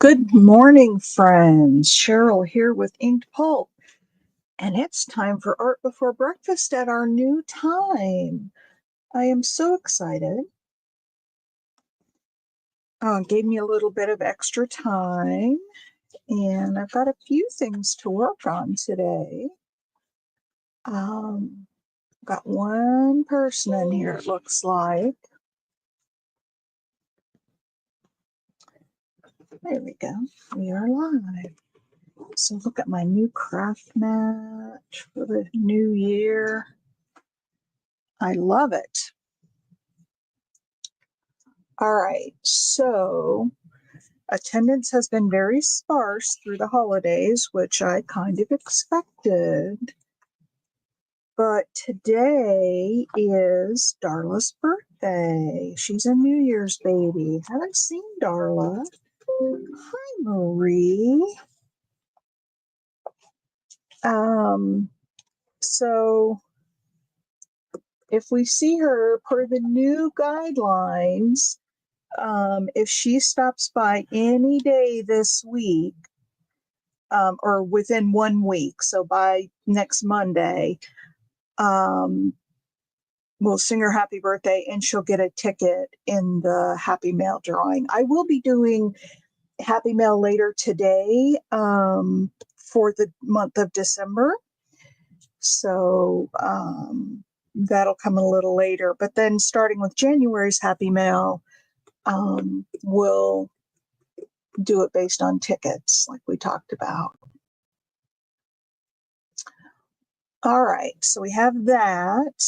Good morning, friends. Cheryl here with Inked Pulp, and it's time for Art Before Breakfast at our new time. I am so excited. Gave me a little bit of extra time, and I've got a few things to work on today. Got one person in here, it looks like. There we go. We are live. So look at my new craft mat for the new year. I love it. All right, so attendance has been very sparse through the holidays, which I kind of expected. But today is Darla's birthday. She's a New Year's baby. Haven't seen Darla. Hi, Marie. So if we see her per the new guidelines, if she stops by any day this week, or within 1 week, so by next Monday, we'll sing her happy birthday and she'll get a ticket in the Happy Mail drawing. I will be doing Happy Mail later today for the month of December. So that'll come a little later. But then starting with January's Happy Mail, we'll do it based on tickets like we talked about. All right, so we have that.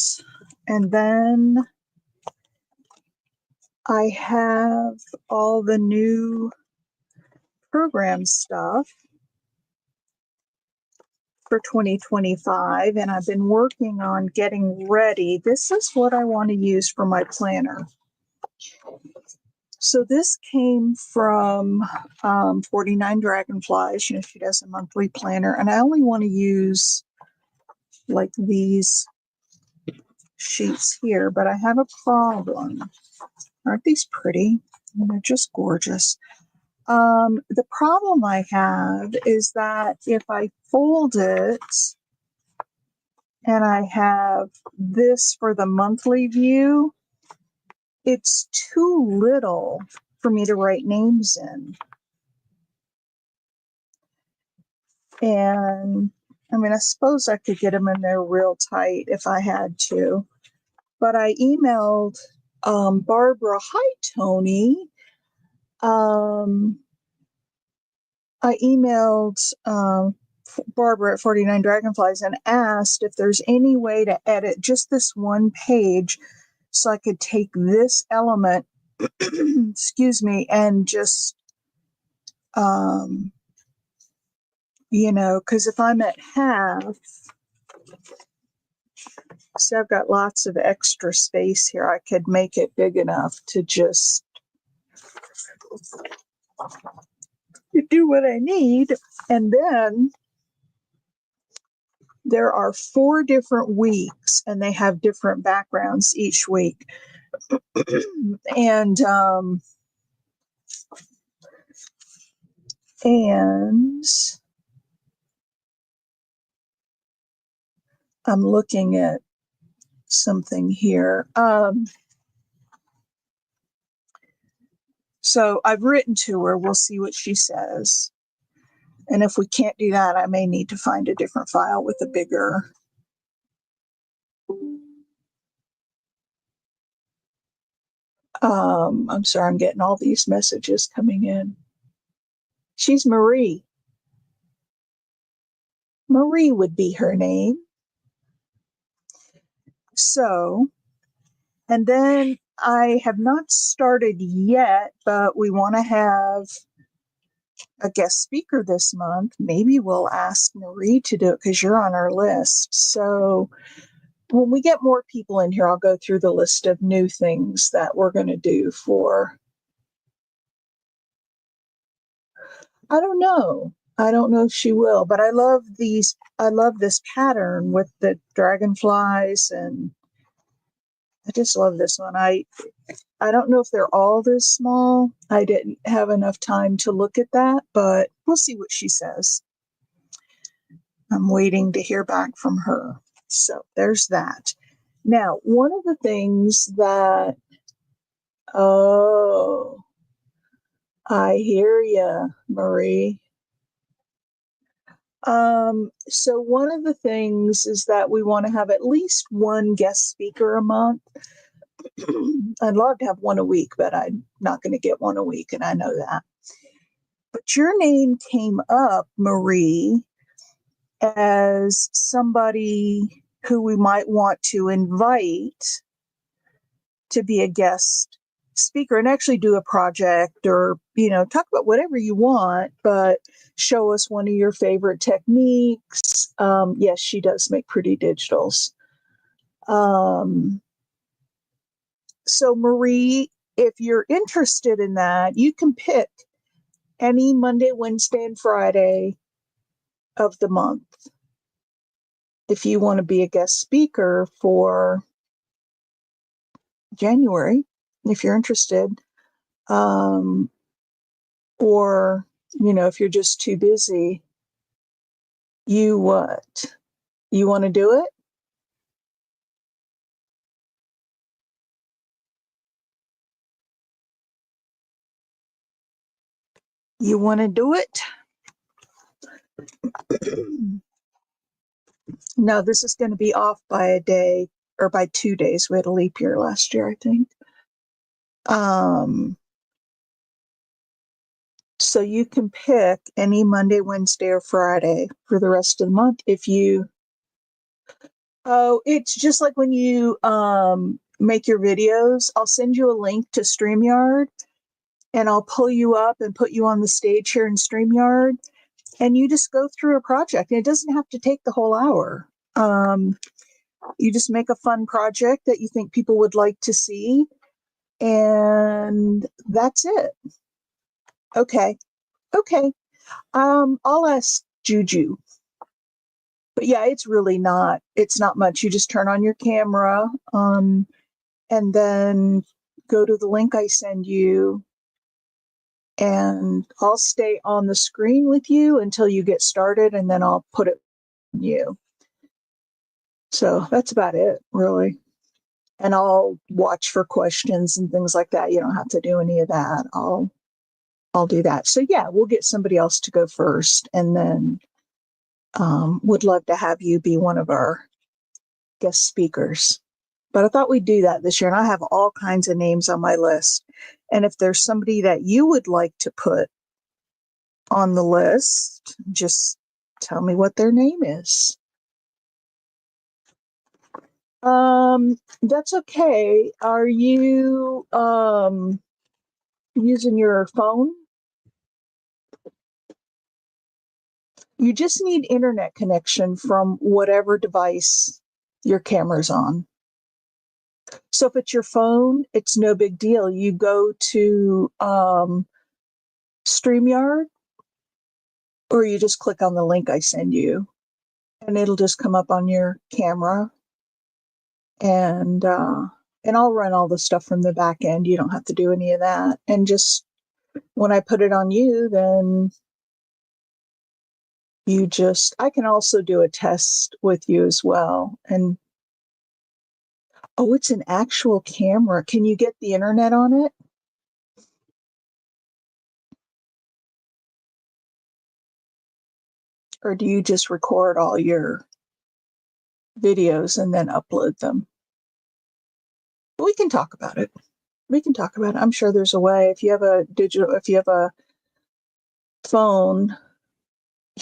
And then I have all the new program stuff for 2025, and I've been working on getting ready. This is what I want to use for my planner. So this came from 49 Dragonflies. You know, she does a monthly planner, and I only want to use like these sheets here, but I have a problem. Aren't these pretty? They're just gorgeous. The problem I have is that if I fold it and I have this for the monthly view, it's too little for me to write names in. And I mean, I suppose I could get them in there real tight if I had to. But I emailed Barbara. Hi, Tony. I emailed Barbara at 49 Dragonflies and asked if there's any way to edit just this one page so I could take this element, excuse me, and just, you know, because if I'm at half, see, I've got lots of extra space here. I could make it big enough to just do what I need. And then there are 4 different weeks and they have different backgrounds each week. and I'm looking at something here. So I've written to her. We'll see what she says. And if we can't do that, I may need to find a different file with a bigger. I'm sorry, I'm getting all these messages coming in. She's Marie. Marie would be her name. So, and then I have not started yet, but we want to have a guest speaker this month. Maybe we'll ask Marie to do it because you're on our list. So when we get more people in here, I'll go through the list of new things that we're going to do for. I don't know. I don't know if she will, but I love these. I love this pattern with the dragonflies, and just love this one. I don't know if they're all this small. I didn't have enough time to look at that, but we'll see what she says. I'm waiting to hear back from her. So there's that. Now, one of the things that, oh, I hear you, Marie. So one of the things is that we want to have at least one guest speaker a month. I'd love to have one a week, but I'm not going to get one a week, and I know that. But your name came up, Marie, as somebody who we might want to invite to be a guest speaker and actually do a project or, talk about whatever you want, but show us one of your favorite techniques. Yes, she does make pretty digitals. So Marie, if you're interested in that, you can pick any Monday, Wednesday, and Friday of the month if you want to be a guest speaker for January, if you're interested. Or, if you're just too busy, you what? You want to do it? You want to do it? No, this is going to be off by a day or by 2 days. We had a leap year last year, I think. So you can pick any Monday, Wednesday, or Friday for the rest of the month if you. Oh, it's just like when you make your videos. I'll send you a link to StreamYard, and I'll pull you up and put you on the stage here in StreamYard, and you just go through a project. And it doesn't have to take the whole hour. You just make a fun project that you think people would like to see, and that's it. Okay. I'll ask Juju. But yeah, it's not much. You just turn on your camera, and then go to the link I send you, and I'll stay on the screen with you until you get started, and then I'll put it on you. So that's about it, really. And I'll watch for questions and things like that. You don't have to do any of that. I'll do that. So yeah, we'll get somebody else to go first, and then would love to have you be one of our guest speakers. But I thought we'd do that this year, and I have all kinds of names on my list. And if there's somebody that you would like to put on the list, just tell me what their name is. That's okay. Are you using your phone? You just need internet connection from whatever device your camera's on. So if it's your phone, it's no big deal. You go to StreamYard, or you just click on the link I send you, and it'll just come up on your camera. And I'll run all the stuff from the back end. You don't have to do any of that. And just when I put it on you, then I can also do a test with you as well. And oh, it's an actual camera. Can you get the internet on it? Or do you just record all your videos and then upload them? But we can talk about it. I'm sure there's a way. If you have a phone,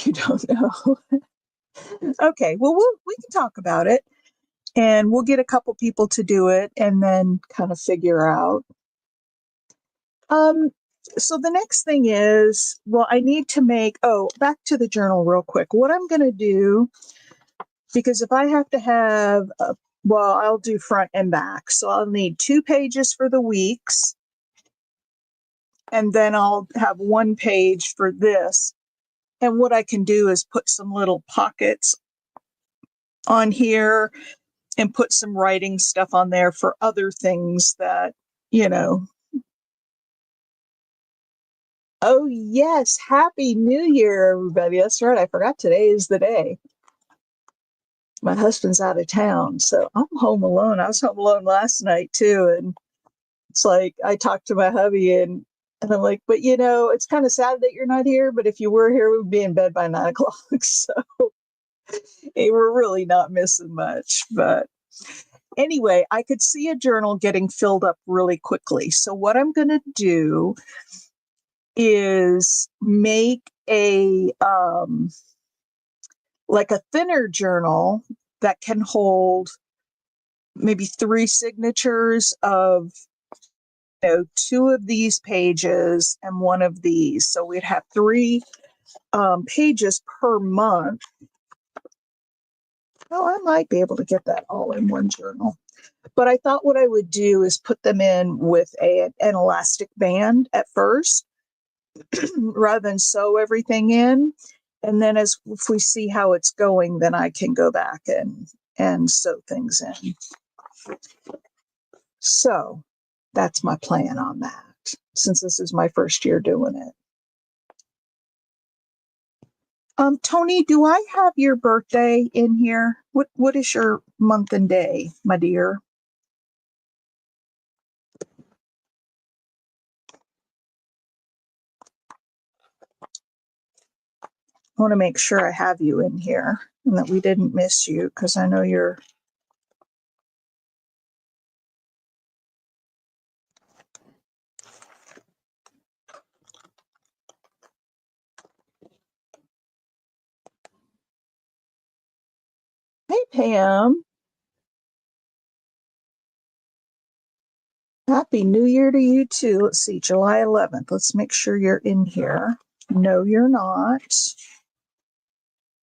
you don't know. Okay, well, we can talk about it, and we'll get a couple people to do it, and then kind of figure out. So the next thing is, well, I need to back to the journal real quick. What I'm going to do, because if I have to have, I'll do front and back. So I'll need 2 pages for the weeks, and then I'll have 1 page for this. And what I can do is put some little pockets on here and put some writing stuff on there for other things that, you know. Oh, yes. Happy New Year, everybody. That's right. I forgot today is the day. My husband's out of town, so I'm home alone. I was home alone last night, too. And it's like I talked to my hubby and I'm like, but it's kind of sad that you're not here. But if you were here, we'd be in bed by 9 o'clock. So hey, we're really not missing much. But anyway, I could see a journal getting filled up really quickly. So what I'm going to do is make like a thinner journal that can hold maybe 3 signatures of 2 of these pages and 1 of these. So we'd have 3 pages per month. Oh, I might be able to get that all in one journal. But I thought what I would do is put them in with an elastic band at first, rather than sew everything in. And then if we see how it's going, then I can go back and sew things in. So that's my plan on that, since this is my first year doing it. Tony, do I have your birthday in here? What is your month and day, my dear? I want to make sure I have you in here and that we didn't miss you, because I know you're. Hey, Pam. Happy New Year to you too. Let's see, July 11th. Let's make sure you're in here. No, you're not.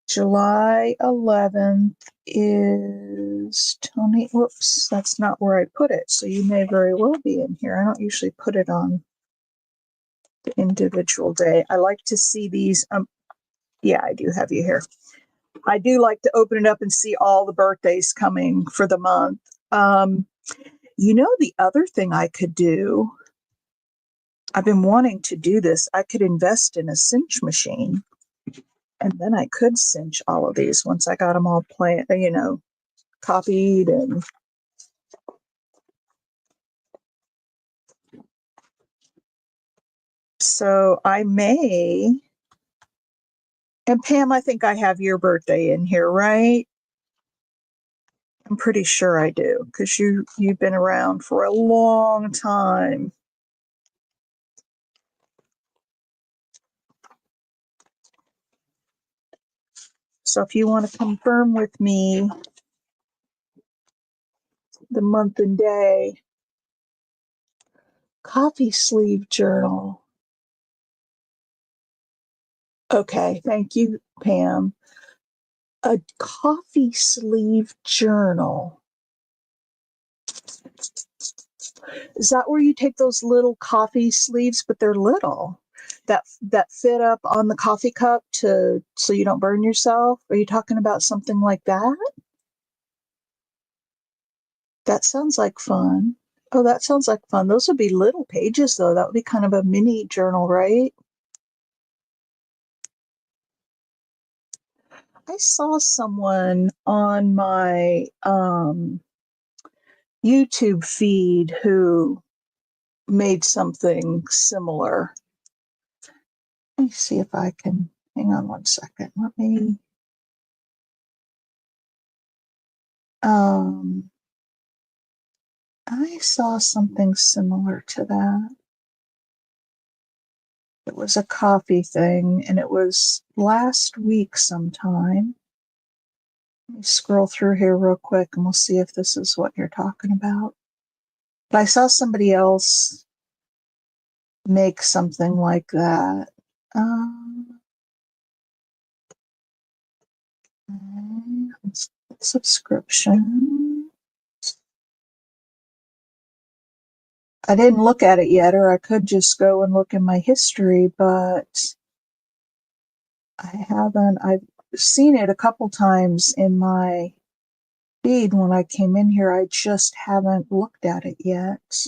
July 11th is Tony. Whoops, that's not where I put it. So you may very well be in here. I don't usually put it on the individual day. I like to see these. Yeah, I do have you here. I do like to open it up and see all the birthdays coming for the month. The other thing I could do, I've been wanting to do this. I could invest in a cinch machine, and then I could cinch all of these once I got them all copied. And so I may. And Pam, I think I have your birthday in here, right? I'm pretty sure I do, because you've been around for a long time. So if you want to confirm with me the month and day. Coffee sleeve journal. Okay, thank you, Pam. A coffee sleeve journal. Is that where you take those little coffee sleeves, but they're little, that fit up on the coffee cup so you don't burn yourself? Are you talking about something like that? That sounds like fun. Oh, that sounds like fun. Those would be little pages, though. That would be kind of a mini journal, right? I saw someone on my YouTube feed who made something similar. Let me see if I can, hang on one second. Let me, I saw something similar to that. It was a coffee thing, and it was last week sometime. Let me scroll through here real quick and we'll see if this is what you're talking about. But I saw somebody else make something like that. Subscription. I didn't look at it yet, or I could just go and look in my history, but I haven't. I've seen it a couple times in my bead when I came in here. I just haven't looked at it yet.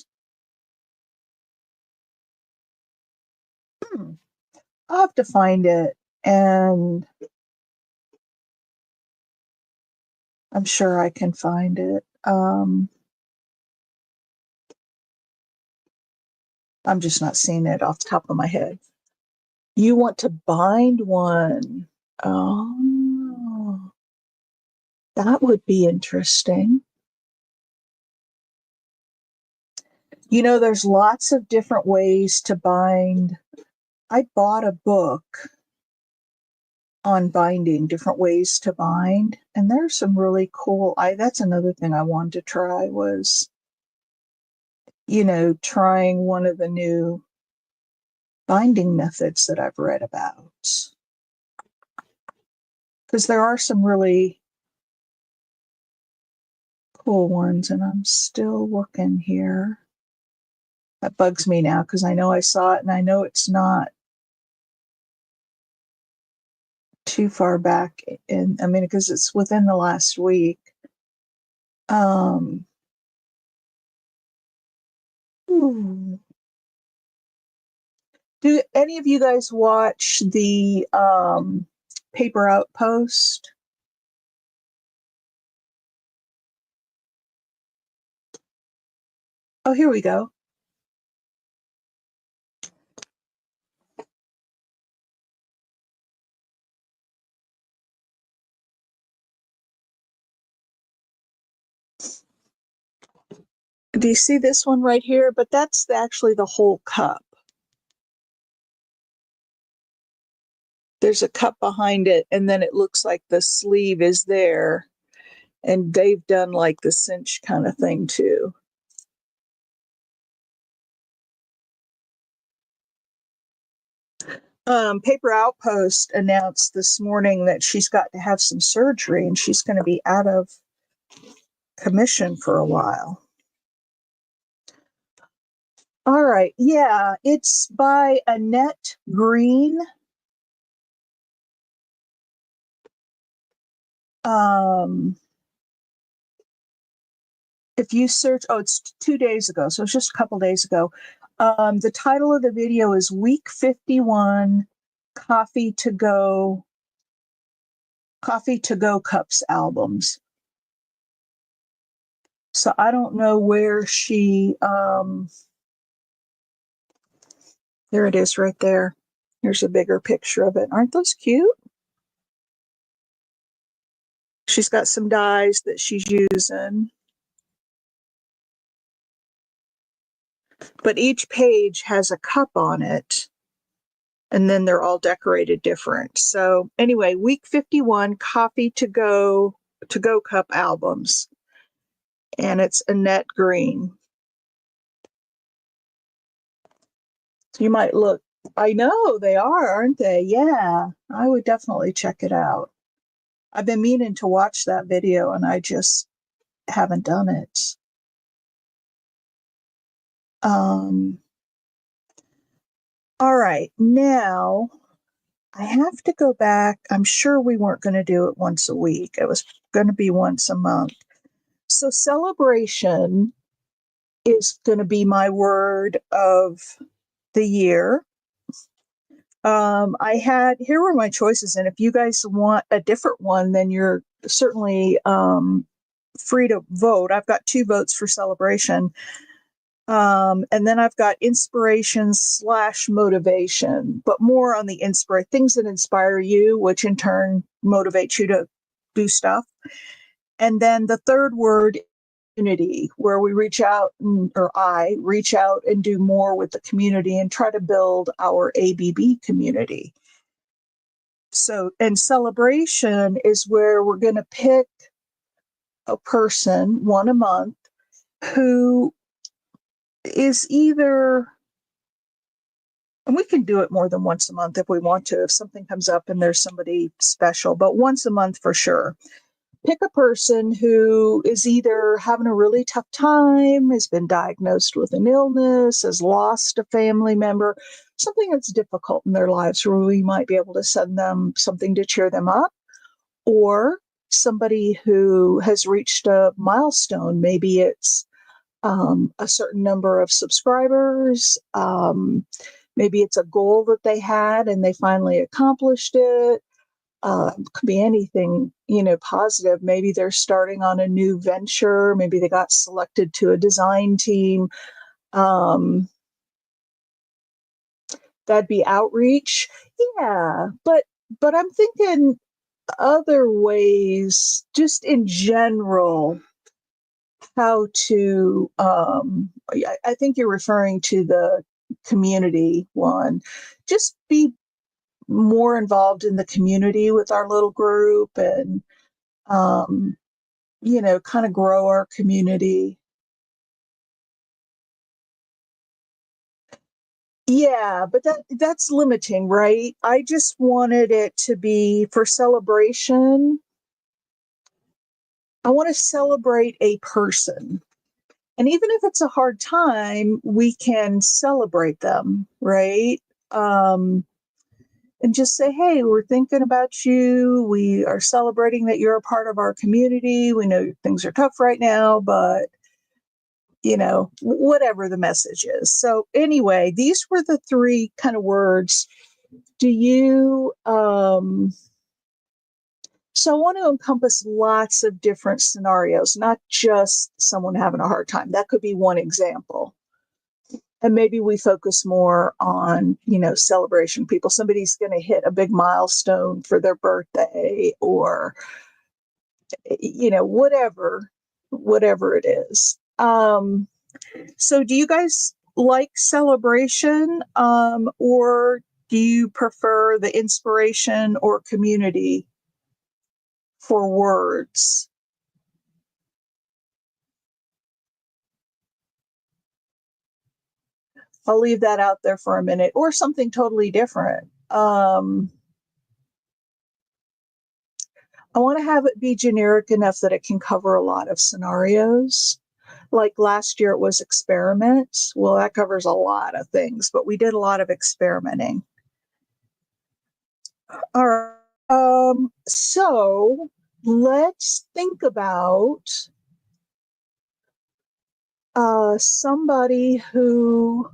I'll have to find it, and I'm sure I can find it. I'm just not seeing it off the top of my head. You want to bind one? Oh, that would be interesting. You know, there's lots of different ways to bind. I bought a book on binding, different ways to bind, and there's some really cool. That's another thing I wanted to try was, trying one of the new binding methods that I've read about. Because there are some really cool ones, and I'm still looking here. That bugs me now because I know I saw it and I know it's not too far back because it's within the last week. Do any of you guys watch the Paper Outpost? Oh, here we go. Do you see this one right here? But that's actually the whole cup. There's a cup behind it, and then it looks like the sleeve is there. And they've done like the cinch kind of thing too. Paper Outpost announced this morning that she's got to have some surgery and she's going to be out of commission for a while. All right. Yeah, it's by Annette Green. If you search, it's 2 days ago, so it's just a couple days ago. The title of the video is Week 51 Coffee to Go Cups Albums. So I don't know where she, there it is right there. Here's a bigger picture of it. Aren't those cute? She's got some dies that she's using. But each page has a cup on it. And then they're all decorated different. So anyway, week 51, Coffee to Go Cup Albums. And it's Annette Green. So you might look, I know they are, aren't they? Yeah, I would definitely check it out. I've been meaning to watch that video and I just haven't done it. All right, now I have to go back. I'm sure we weren't going to do it once a week. It was going to be once a month. So celebration is going to be my word of the year. Here were my choices. And if you guys want a different one, then you're certainly free to vote. I've got 2 votes for celebration. And then I've got inspiration / motivation, but more on the things that inspire you, which in turn motivate you to do stuff. And then the third word, community, where we reach out, or I reach out and do more with the community and try to build our ABB community. So, and celebration is where we're going to pick a person, one a month, who is either, and we can do it more than once a month if we want to, if something comes up and there's somebody special, but once a month for sure. Pick a person who is either having a really tough time, has been diagnosed with an illness, has lost a family member, something that's difficult in their lives where we might be able to send them something to cheer them up. Or somebody who has reached a milestone. Maybe it's a certain number of subscribers. Maybe it's a goal that they had and they finally accomplished it. Could be anything, positive. Maybe they're starting on a new venture. Maybe they got selected to a design team. That'd be outreach. Yeah, but I'm thinking other ways, just in general, how to. I think you're referring to the community one. Just be more involved in the community with our little group and kind of grow our community. Yeah, but that's limiting, right? I just wanted it to be for celebration. I want to celebrate a person. And even if it's a hard time, we can celebrate them, right? And just say, hey, we're thinking about you. We are celebrating that you're a part of our community. We know things are tough right now, but whatever the message is. So anyway, these were the three kind of words. Do you, so I want to encompass lots of different scenarios, not just someone having a hard time. That could be one example. And maybe we focus more on, celebration people. Somebody's going to hit a big milestone for their birthday or, whatever it is. So do you guys like celebration, or do you prefer the inspiration or community for words? I'll leave that out there for a minute, or something totally different. I want to have it be generic enough that it can cover a lot of scenarios. Like last year it was experiment. Well, that covers a lot of things, but we did a lot of experimenting. All right. So let's think about somebody who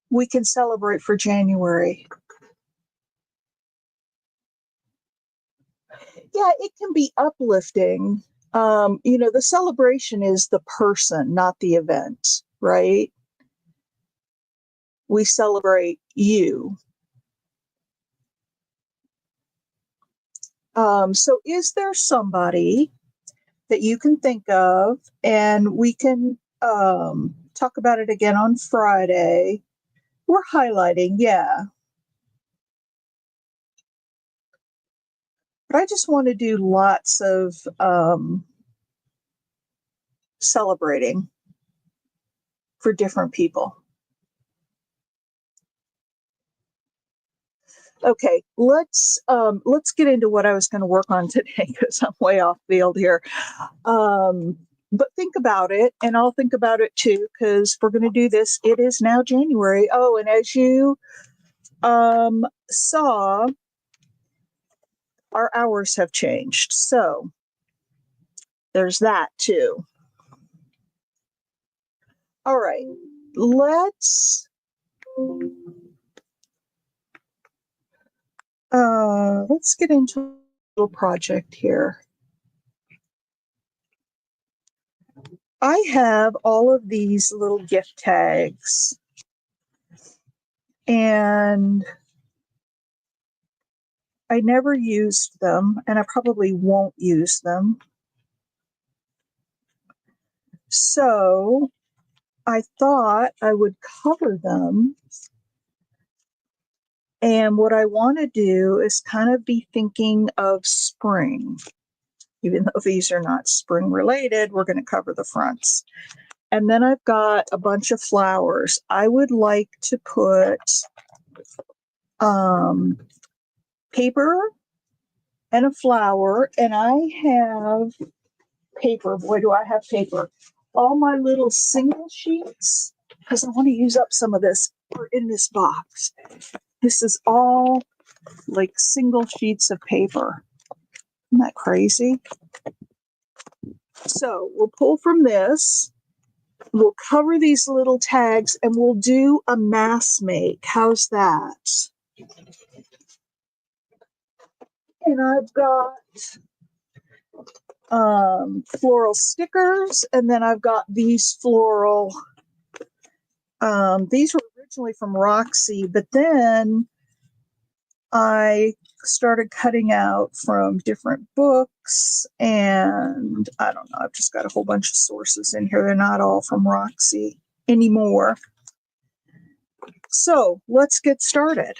we can celebrate for January. Yeah, it can be uplifting. The celebration is the person, not the event, right? We celebrate you. So is there somebody that you can think of, and we can talk about it again on Friday? We're highlighting, yeah. But I just want to do lots of celebrating for different people. Okay, let's get into what I was going to work on today because I'm way off field here. But think about it, and I'll think about it too, because we're going to do this. It is now January. Oh, and as you saw, our hours have changed. So there's that too. All right, let's get into a little project here. I have all of these little gift tags, and I never used them, and I probably won't use them. So I thought I would cover them. And what I want to do is kind of be thinking of spring. Even though these are not spring related, we're going to cover the fronts. And then I've got a bunch of flowers. I would like to put paper and a flower, and I have paper. Boy, do I have paper. All my little single sheets, because I want to use up some of this, are in this box. This is all like single sheets of paper. Isn't that crazy? So we'll pull from this. We'll cover these little tags and we'll do a mass make. How's that? And I've got floral stickers, and then I've got these floral. These were originally from Roxy, but then I started cutting out from different books, and I don't know, I've just got a whole bunch of sources in here. They're not all from Roxy anymore. So let's get started.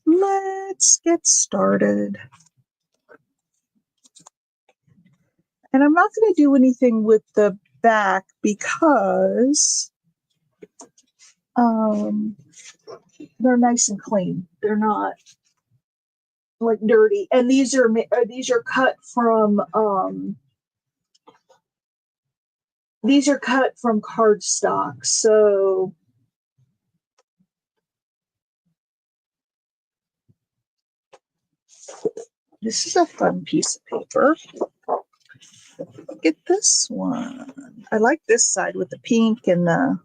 Let's get started. And I'm not going to do anything with the back because they're nice and clean. They're not like dirty. And these are cut from cardstock. So this is a fun piece of paper. Look at this one. I like this side with the pink and the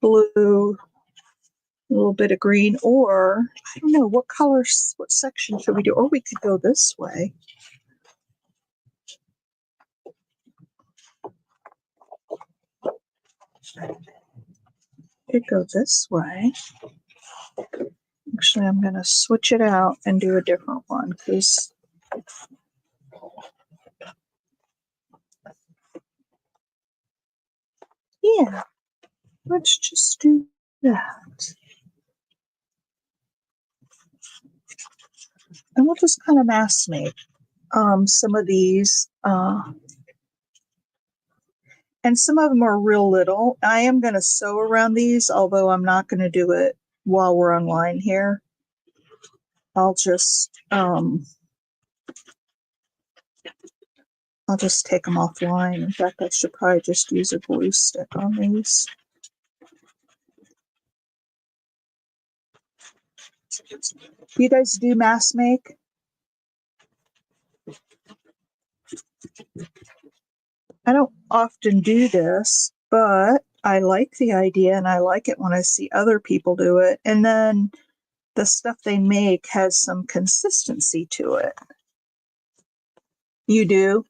blue, a little bit of green, or I don't know what colors, what section should we do? Or we could go this way. Could go this way. Actually, I'm going to switch it out and do a different one because yeah, let's just do that. And we'll just kind of mass make some of these. And some of them are real little. I am going to sew around these, although I'm not going to do it while we're online here. I'll just take them offline. In fact, I should probably just use a glue stick on these. Do you guys do mass make? I don't often do this, but I like the idea and I like it when I see other people do it. And then the stuff they make has some consistency to it. You do?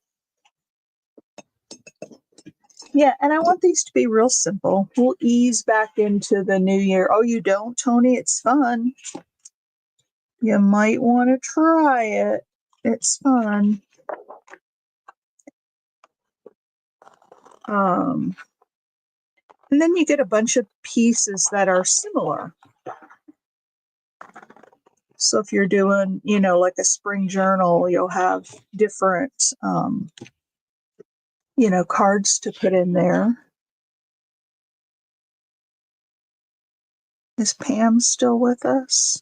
Yeah, and I want these to be real simple. We'll ease back into the new year. Oh, you don't, Tony? It's fun. You might want to try it. It's fun. And then you get a bunch of pieces that are similar. So if you're doing, like a spring journal, you'll have different, cards to put in there. Is Pam still with us?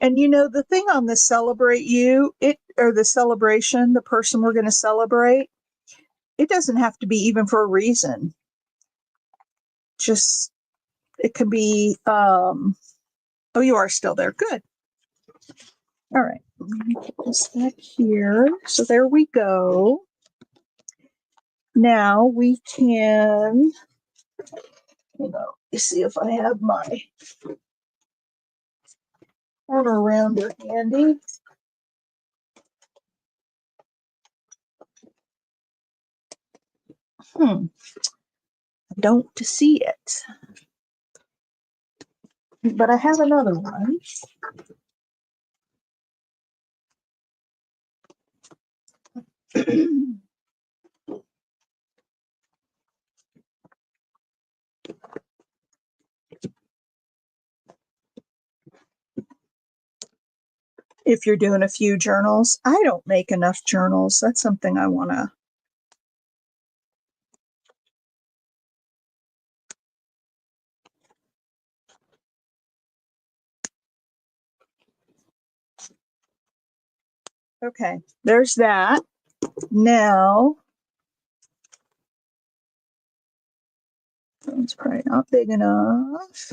And the thing on the Celebrate You, the celebration, the person we're going to celebrate, it doesn't have to be even for a reason. Just, it can be, oh, you are still there. Good. All right. Let me put this back here. So there we go. Now we can, let's see if I have my corner rounder handy. I don't see it. But I have another one. If you're doing a few journals, I don't make enough journals. That's something I want to. Okay, there's that. Now, That's probably not big enough.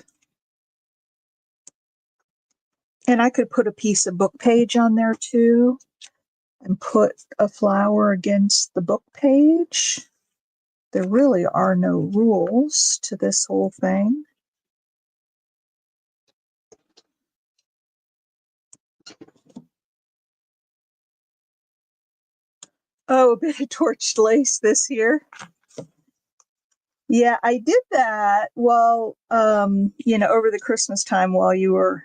And I could put a piece of book page on there too and put a flower against the book page. There really are no rules to this whole thing. Oh, a bit of torched lace this year. Yeah, I did that while, over the Christmas time while you were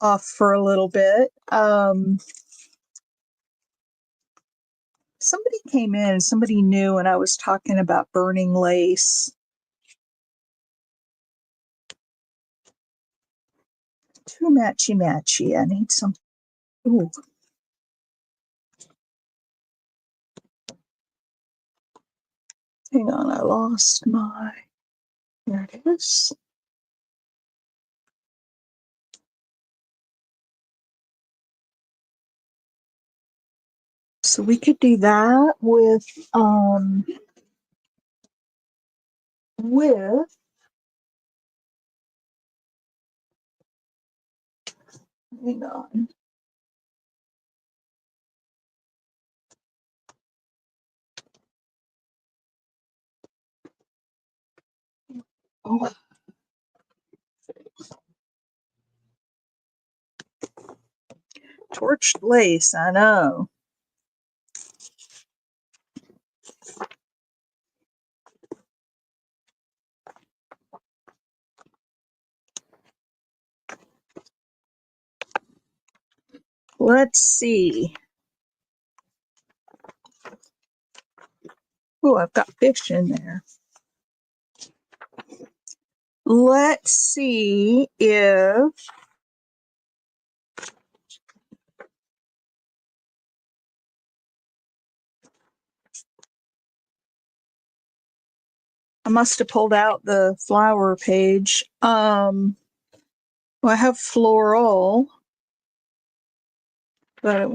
off for a little bit. Somebody came in, somebody knew, and I was talking about burning lace. Too matchy. I need some. Ooh. Hang on, I lost my. There it is. So we could do that with hang on. Oh. Torched lace, I know. Let's see. Oh, I've got fish in there. Let's see if I must have pulled out the flower page. Well, I have floral, but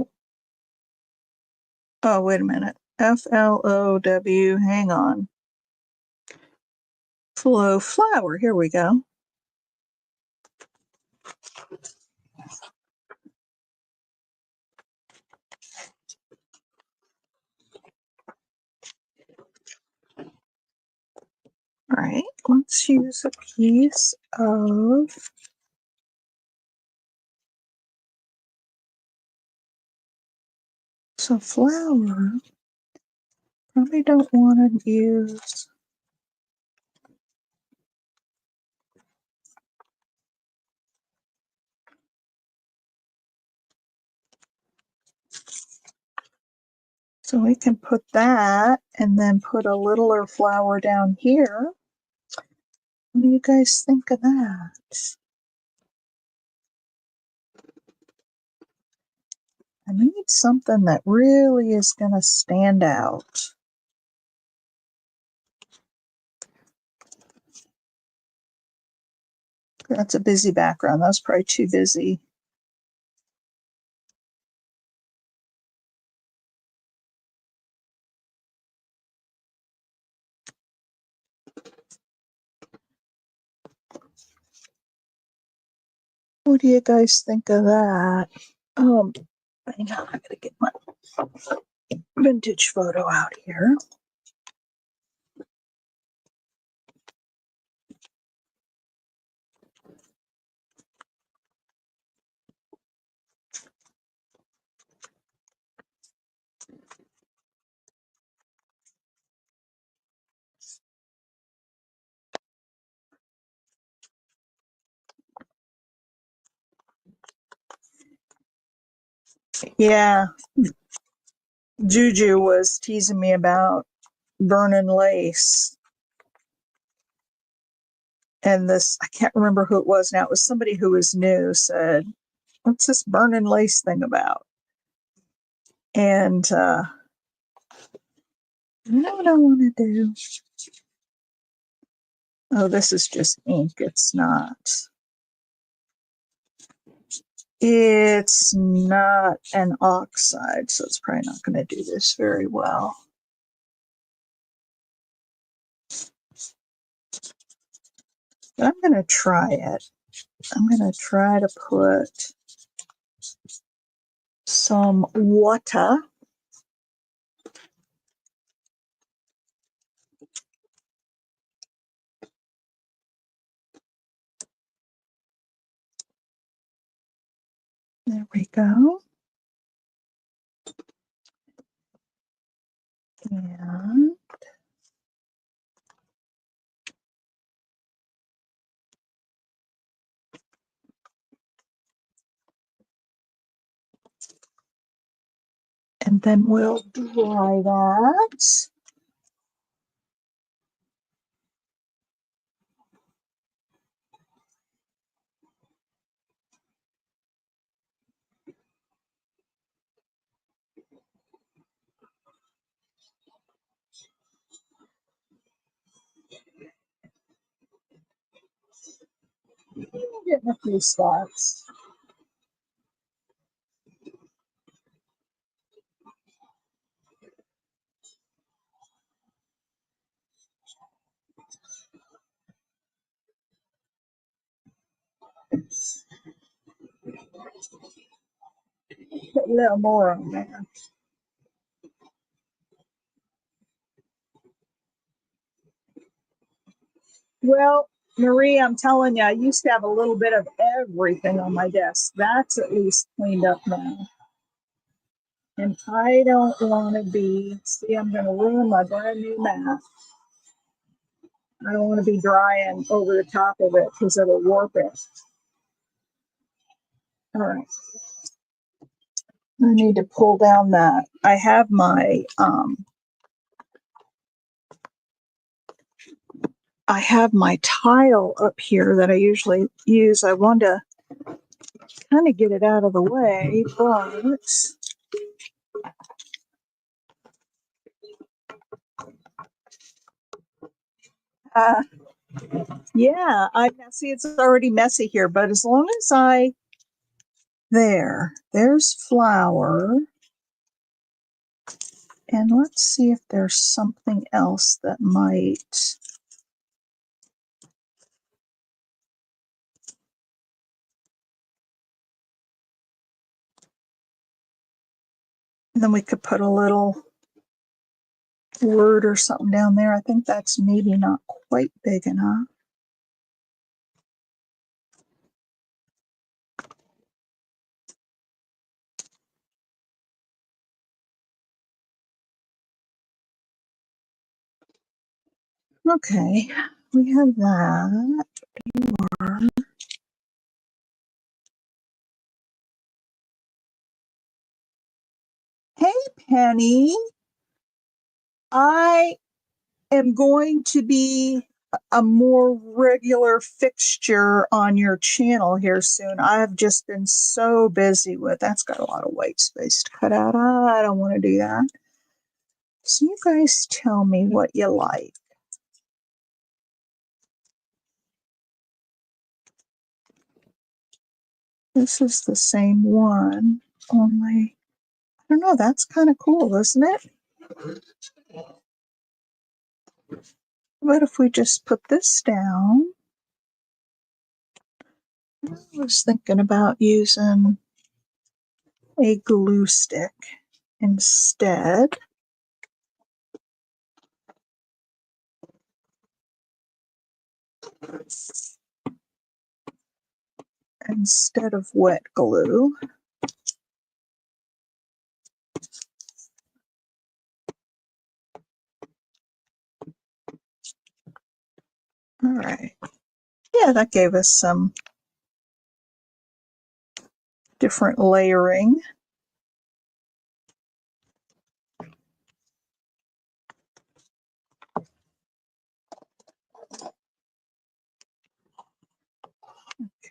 oh, wait a minute. FLOW, hang on. Flower, here we go. All right, let's use a piece of some flower. Probably don't want to use. So we can put that and then put a littler flower down here. What do you guys think of that? I need something that really is going to stand out. That's a busy background. That's probably too busy. What do you guys think of that? Hang on, I gotta get my vintage photo out here. Yeah, Juju was teasing me about burning lace. And this, I can't remember who it was now. It was somebody who was new, said, "What's this burning lace thing about?" And you know what I want to do? Oh, this is just ink. It's not. It's not an oxide, so it's probably not going to do this very well. But I'm going to try it. I'm going to try to put some water. There we go. And then we'll dry that. Getting a few spots. Put a little more on there. Well, Marie, I'm telling you, I used to have a little bit of everything on my desk. That's at least cleaned up now. And I don't want to be, see, I'm going to ruin my brand new mat. I don't want to be drying over the top of it because it'll warp it. All right. I need to pull down that. I have my tile up here that I usually use. I want to kind of get it out of the way, but yeah, I see it's already messy here, but as long as there's flour. And let's see if there's something else that might. And then we could put a little word or something down there. I think that's maybe not quite big enough. Okay, we have that. Hey, Penny. I am going to be a more regular fixture on your channel here soon. I've just been so busy with that's got a lot of white space to cut out. I don't want to do that. So you guys tell me what you like. This is the same one, only, I don't know, that's kind of cool, isn't it? What if we just put this down? I was thinking about using a glue stick instead. Instead of wet glue. All right. Yeah, that gave us some different layering.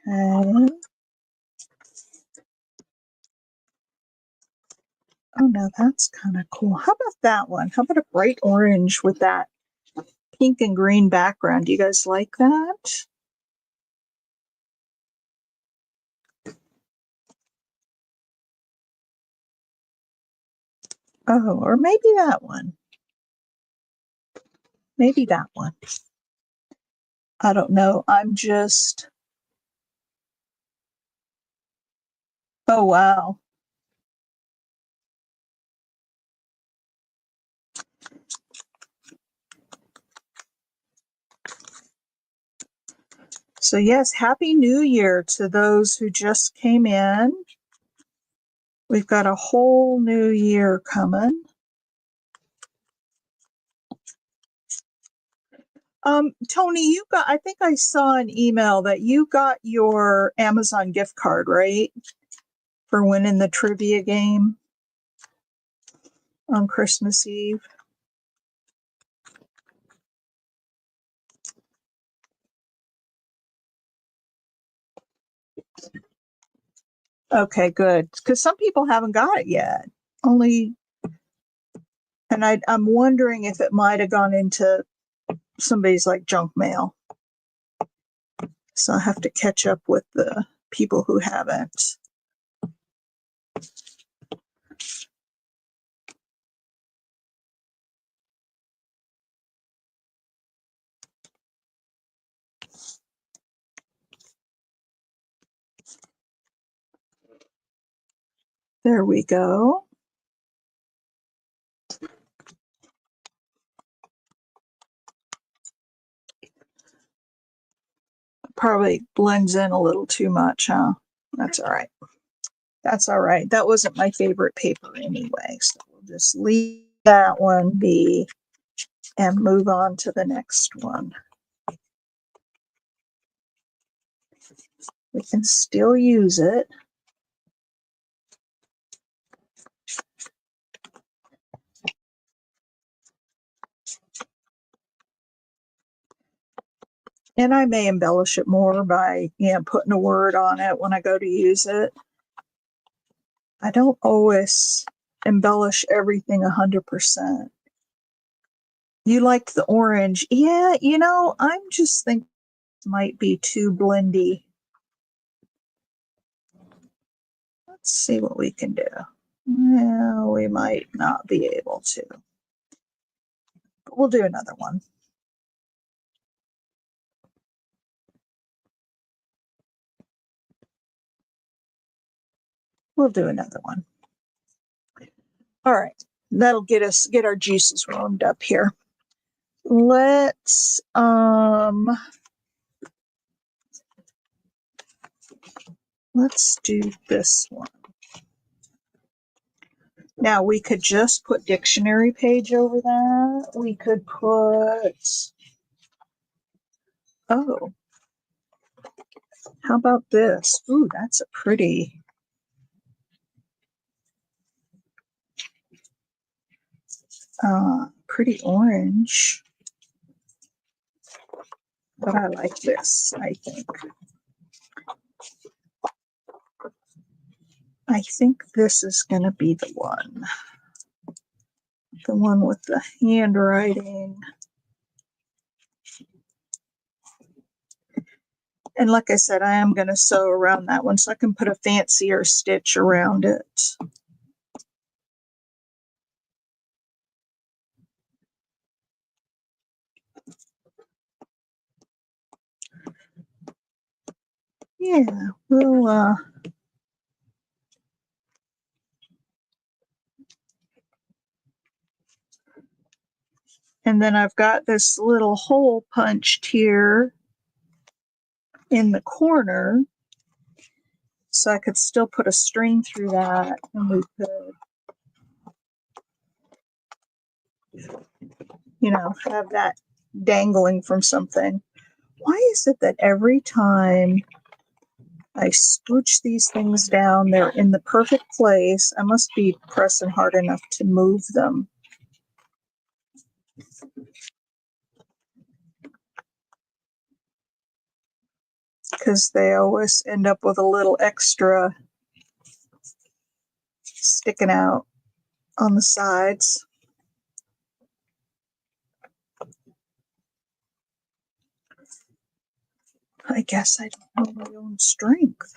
Okay. Oh, no, that's kind of cool. How about that one? How about a bright orange with that pink and green background? Do you guys like that? Oh, or maybe that one. Maybe that one. I don't know. I'm just, oh, wow. So yes, Happy New Year to those who just came in. We've got a whole new year coming. Tony, you got, I think I saw an email that you got your Amazon gift card, right? For winning the trivia game on Christmas Eve. Okay, good. Because some people haven't got it yet. Only, and I'm wondering if it might have gone into somebody's like junk mail. So I have to catch up with the people who haven't. There we go. Probably blends in a little too much, huh? That's all right. That's all right. That wasn't my favorite paper anyway, so we'll just leave that one be and move on to the next one. We can still use it. And I may embellish it more by, putting a word on it when I go to use it. I don't always embellish everything 100%. You liked the orange. Yeah, I'm just thinking it might be too blendy. Let's see what we can do. Well, we might not be able to. But we'll do another one. We'll do another one. All right. That'll get our juices warmed up here. Let's do this one. Now we could just put dictionary page over that. We could put, oh, how about this? Ooh, that's a pretty, pretty orange. But I like this, I think. I think this is going to be the one. The one with the handwriting. And like I said, I am going to sew around that one so I can put a fancier stitch around it. Yeah, we'll, and then I've got this little hole punched here in the corner. So I could still put a string through that, and we could, have that dangling from something. Why is it that every time I scooch these things down, they're in the perfect place? I must be pressing hard enough to move them. Because they always end up with a little extra sticking out on the sides. I guess I don't know my own strength.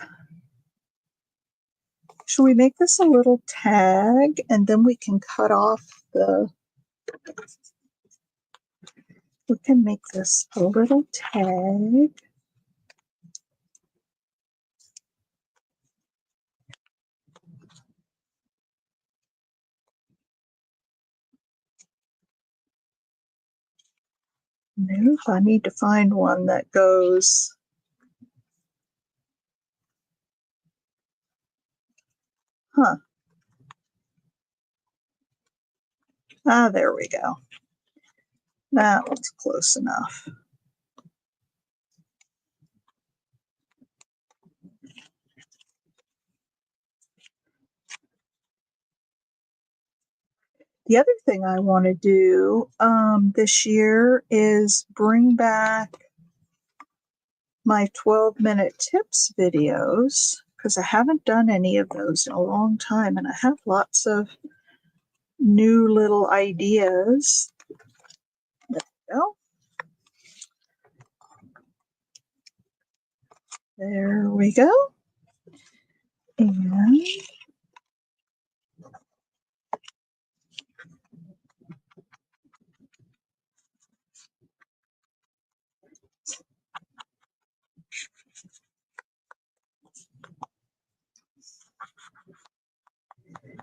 Should we make this a little tag and then we can cut off the... We can make this a little tag. Nope, I need to find one that goes. Huh. Ah, there we go. That looks close enough. The other thing I want to do this year is bring back my 12-minute tips videos, because I haven't done any of those in a long time, and I have lots of new little ideas. There we go. There we go. And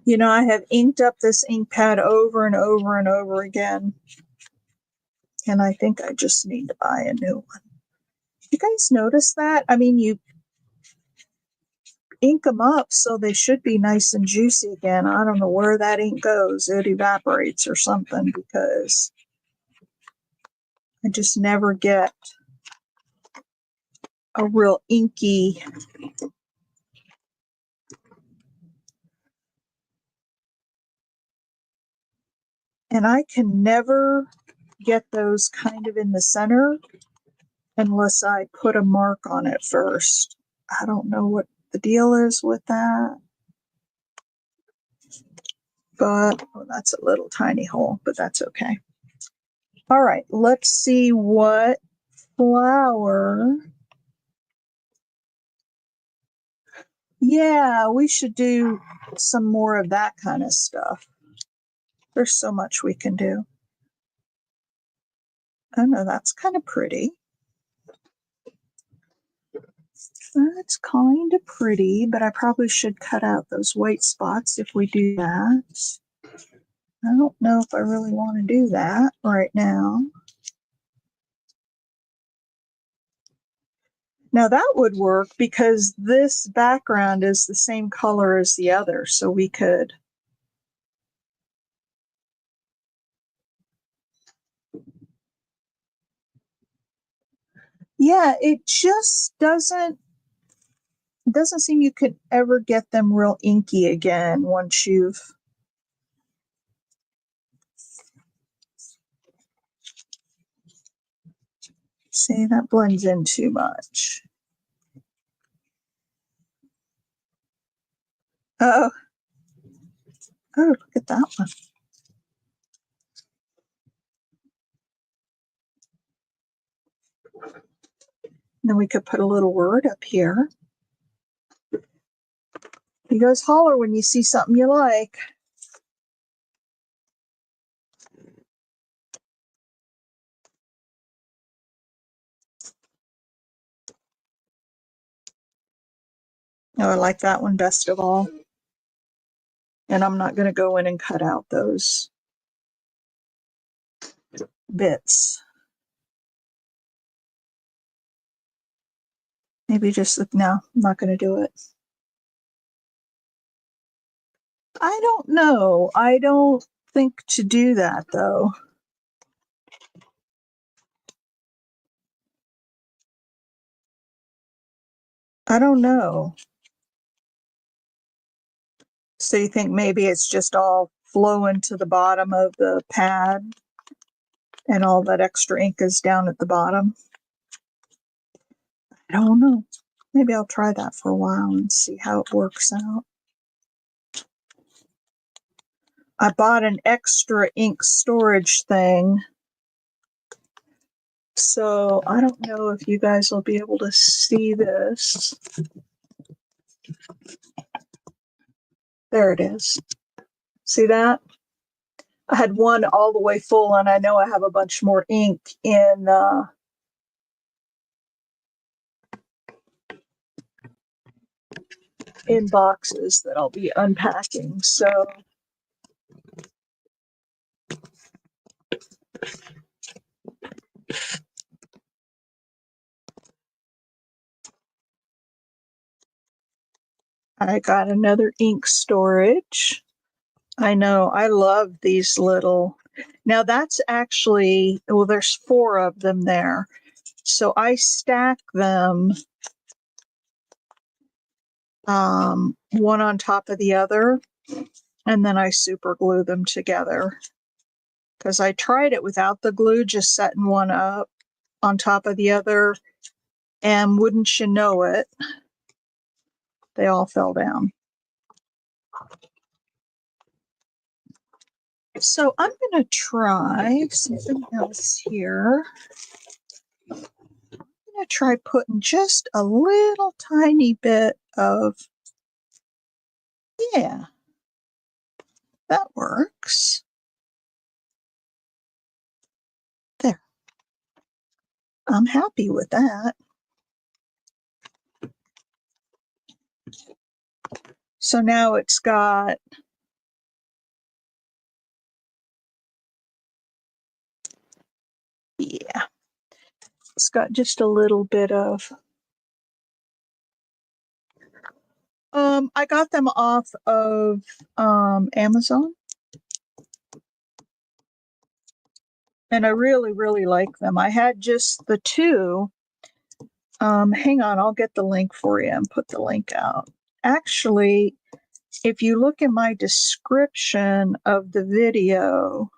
you know, I have inked up this ink pad over and over and over again, and I think I just need to buy a new one. You guys notice that? I mean, you ink them up so they should be nice and juicy again. I don't know where that ink goes. It evaporates or something, because I just never get a real inky. And I can never get those kind of in the center unless I put a mark on it first. I don't know what the deal is with that. But oh, that's a little tiny hole, but that's okay. All right, let's see what flower. Yeah, we should do some more of that kind of stuff. There's so much we can do. Oh no, that's kind of pretty. That's kind of pretty, but I probably should cut out those white spots if we do that. I don't know if I really want to do that right now. Now that would work because this background is the same color as the other, so we could. Yeah, it just doesn't seem you could ever get them real inky again once you've. See, that blends in too much. Oh, look at that one. Then we could put a little word up here. You guys holler when you see something you like. Oh, I like that one best of all. And I'm not going to go in and cut out those bits. Maybe just, no, I'm not going to do it. I don't know. I don't think to do that, though. I don't know. So you think maybe it's just all flowing to the bottom of the pad and all that extra ink is down at the bottom? I don't know. Maybe I'll try that for a while and see how it works out. I bought an extra ink storage thing, so I don't know if you guys will be able to see this. There it is. See that? I had one all the way full, and I know I have a bunch more ink in boxes that I'll be unpacking. So I got another ink storage. I know, I love these little. Now that's actually, well, there's 4 of them there. So I stack them one on top of the other, and then I super glue them together. Because I tried it without the glue, just setting one up on top of the other, and wouldn't you know it, they all fell down. So I'm going to try something else here. I'm going to try putting just a little tiny bit of, yeah, that works. There. I'm happy with that. So now it's got, yeah, it's got just a little bit of, I got them off of Amazon. And I really, really like them. I had just the 2. Hang on, I'll get the link for you and put the link out. Actually, if you look in my description of the video,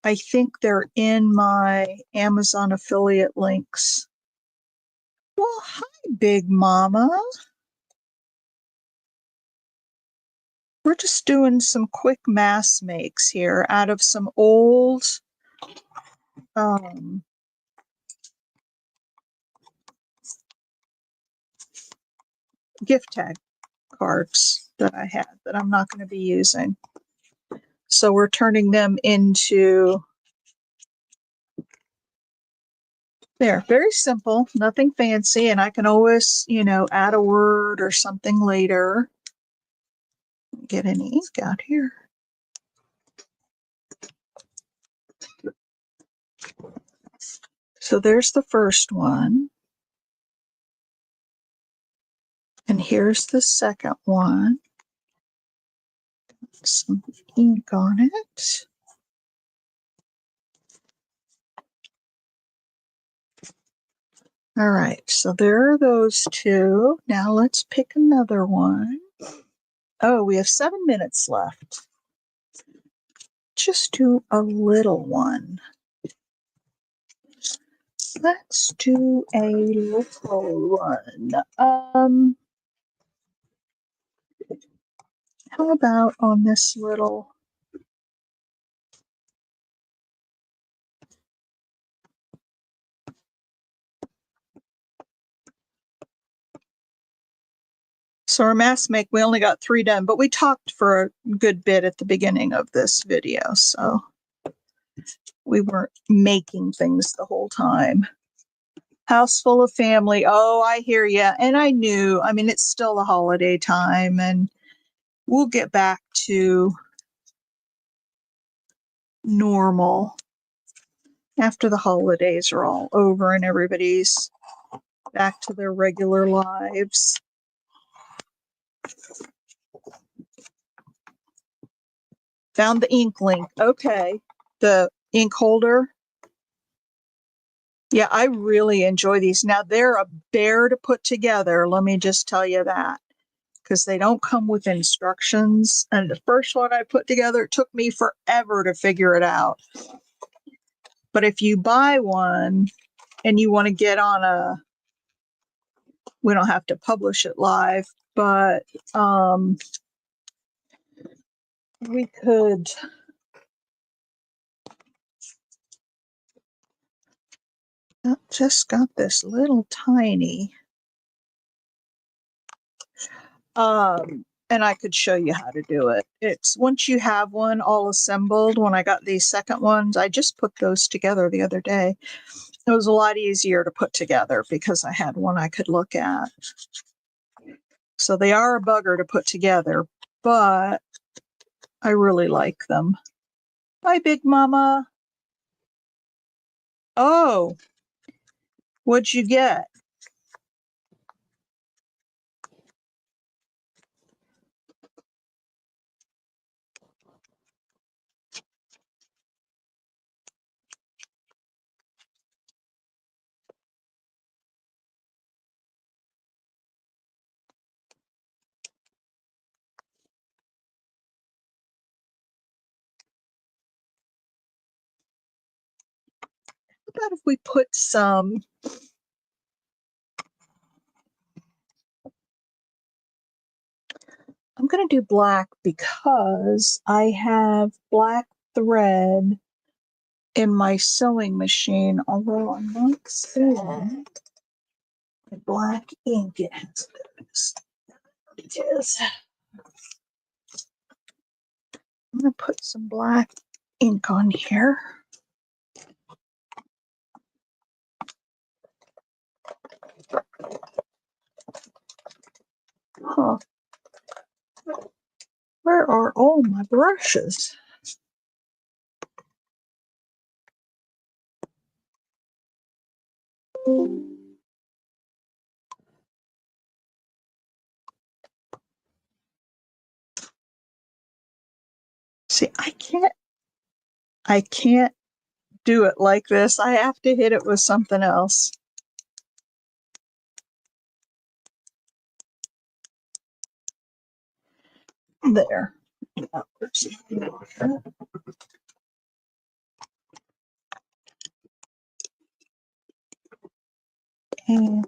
I think they're in my Amazon affiliate links. Well, hi, Big Mama. We're just doing some quick mass makes here out of some old gift tag cards that I had that I'm not going to be using. So we're turning them into, there, very simple, nothing fancy. And I can always, add a word or something later. Get any ink out here. So there's the first one. And here's the second one. Some ink on it. All right, so there are those 2. Now let's pick another one. Oh, we have 7 minutes left. Just do a little one. Let's do a little one. How about on this little? So our mass make, we only got 3 done, but we talked for a good bit at the beginning of this video, so we weren't making things the whole time. House full of family. Oh, I hear you. And I knew, it's still the holiday time, and we'll get back to normal after the holidays are all over and everybody's back to their regular lives. Found the ink link. Okay. The ink holder. Yeah, I really enjoy these. Now, they're a bear to put together. Let me just tell you that, because they don't come with instructions. And the first one I put together, it took me forever to figure it out. But if you buy one and you want to get on we don't have to publish it live, but we could, just got this little tiny, and I could show you how to do it. It's once you have one all assembled, when I got these second ones, I just put those together the other day. It was a lot easier to put together because I had one I could look at. So they are a bugger to put together, but I really like them. Bye, Big Mama. Oh, what'd you get? How about if we put some, I'm going to do black because I have black thread in my sewing machine, although I'm not seeing the black ink it has. It is. I'm going to put some black ink on here. Huh. Where are all my brushes? See, I can't do it like this. I have to hit it with something else. There. And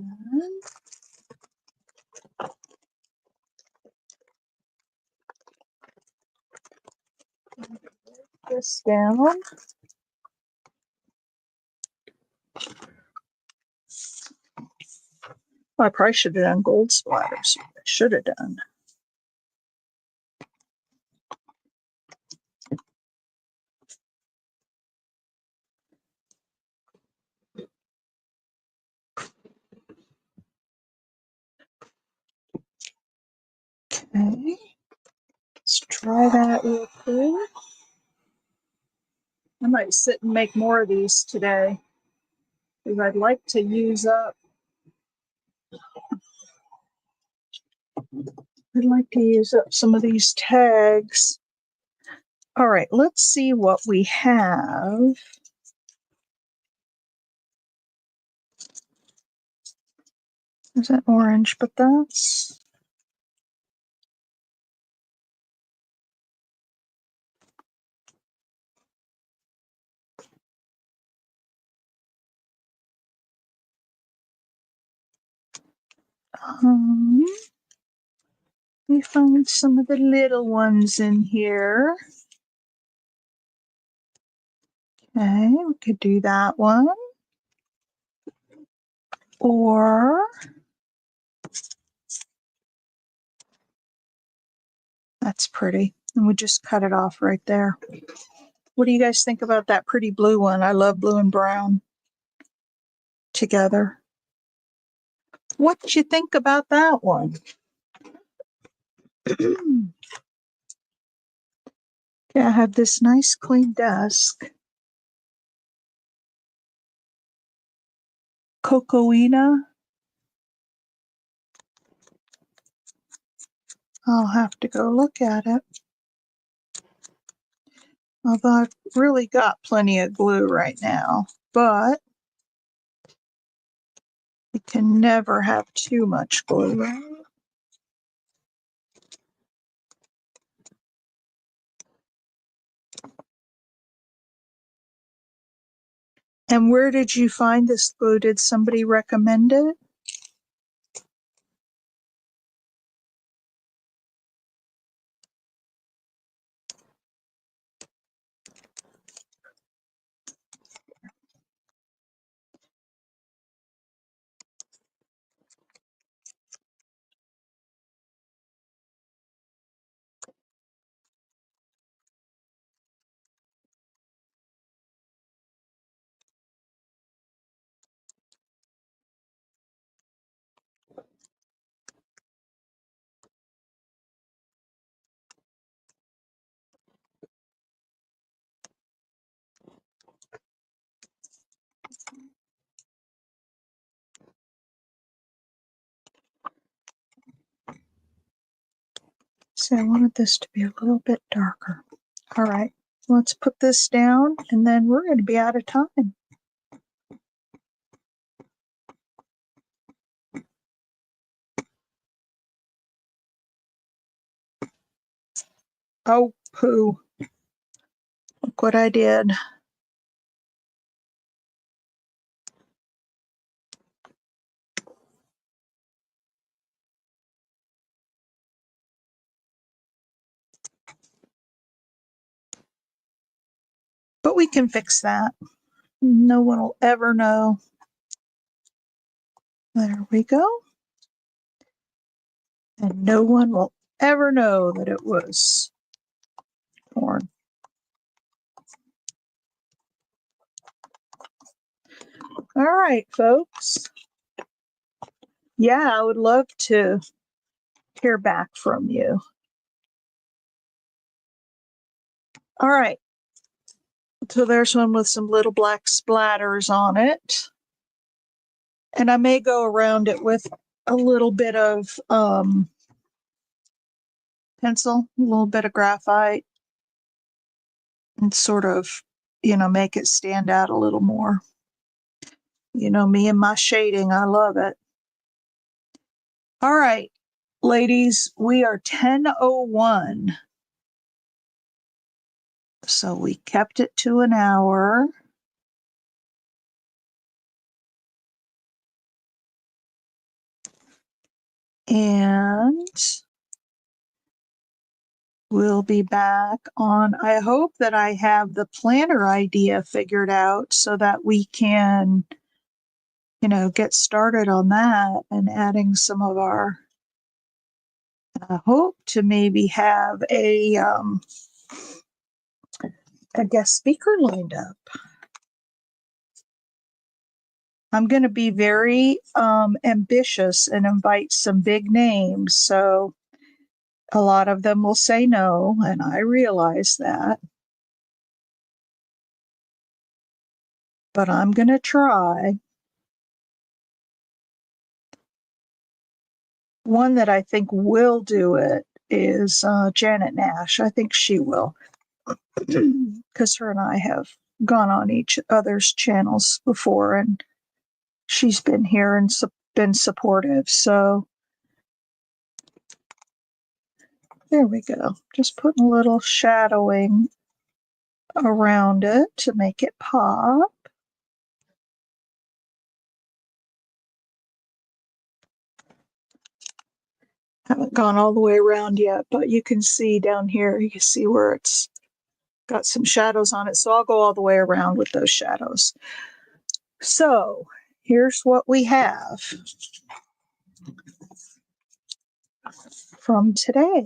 this down. Well, I probably should have done gold splatters. I should have done. Okay. Let's try that real quick. I might sit and make more of these today because I'd like to use up. I'd like to use up some of these tags. All right, let's see what we have. Is that orange? But that's. We found some of the little ones in here. Okay, we could do that one. Or that's pretty. And we just cut it off right there. What do you guys think about that pretty blue one? I love blue and brown together. What did you think about that one? Okay, I have this nice clean desk. Cocoina. I'll have to go look at it. Although I've really got plenty of glue right now, but you can never have too much glue, right? And where did you find this glue? Did somebody recommend it? So I wanted this to be a little bit darker. All right, let's put this down and then we're going to be out of time. Oh, poo. Look what I did. But we can fix that. No one will ever know. There we go. And no one will ever know that it was torn. All right, folks. Yeah, I would love to hear back from you. All right. So there's one with some little black splatters on it. And I may go around it with a little bit of pencil, a little bit of graphite, and sort of, make it stand out a little more. Me and my shading, I love it. All right, ladies, we are 10:01. So we kept it to an hour. And we'll be back on, I hope that I have the planner idea figured out so that we can, get started on that and adding some of our, I hope to maybe have a guest speaker lined up. I'm going to be very ambitious and invite some big names. So a lot of them will say no, and I realize that. But I'm going to try. One that I think will do it is Janet Nash. I think she will, because her and I have gone on each other's channels before, and she's been here and been supportive. So there we go. Just putting a little shadowing around it to make it pop. Haven't gone all the way around yet, but you can see down here, you can see where it's got some shadows on it. So I'll go all the way around with those shadows. So here's what we have from today.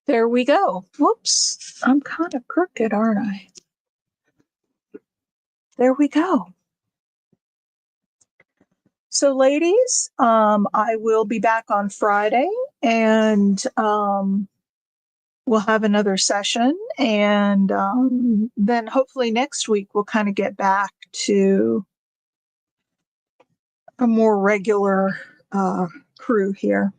There we go. Whoops, I'm kind of crooked, aren't I? There we go. So ladies, I will be back on Friday, and we'll have another session, and then hopefully next week we'll kind of get back to a more regular crew here.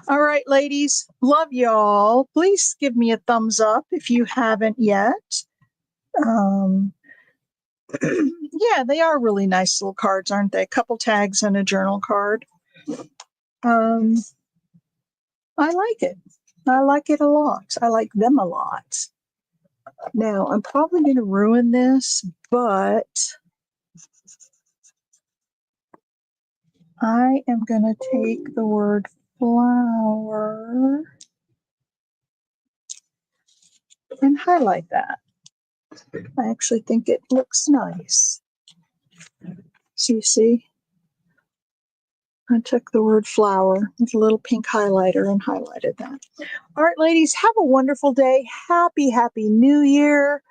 All right, ladies, love y'all. Please give me a thumbs up if you haven't yet. Yeah, they are really nice little cards, aren't they? A couple tags and a journal card. I like it. I like it a lot. I like them a lot. Now, I'm probably going to ruin this, but I am going to take the word flower and highlight that. I actually think it looks nice. So you see, I took the word flower with a little pink highlighter and highlighted that. All right, ladies, have a wonderful day. Happy New Year.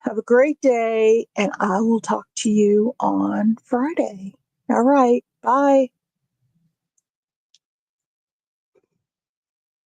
Have a great day, and I will talk to you on Friday. All right, bye.